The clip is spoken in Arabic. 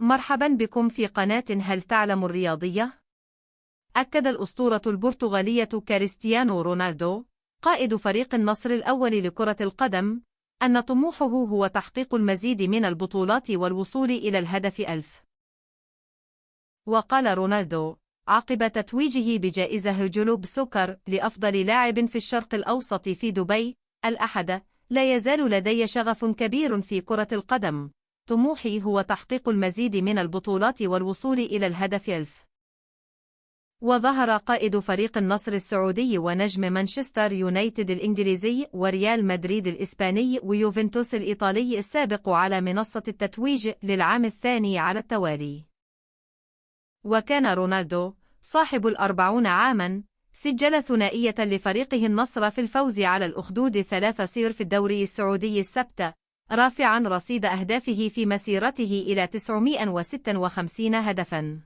مرحبا بكم في قناة هل تعلم الرياضية؟ أكد الأسطورة البرتغالية كريستيانو رونالدو قائد فريق النصر الأول لكرة القدم أن طموحه هو تحقيق المزيد من البطولات والوصول إلى الهدف 1000. وقال رونالدو عقب تتويجه بجائزة جلوب سوكر لأفضل لاعب في الشرق الأوسط في دبي الأحد: لا يزال لدي شغف كبير في كرة القدم، طموحي هو تحقيق المزيد من البطولات والوصول إلى الهدف 1000. وظهر قائد فريق النصر السعودي ونجم مانشستر يونايتد الإنجليزي وريال مدريد الإسباني ويوفنتوس الإيطالي السابق على منصة التتويج للعام الثاني على التوالي. وكان رونالدو صاحب 40 عاماً سجل ثنائية لفريقه النصر في الفوز على الأخدود 3-0 في الدوري السعودي السبت، رافعاً رصيد أهدافه في مسيرته إلى 956 هدفاً.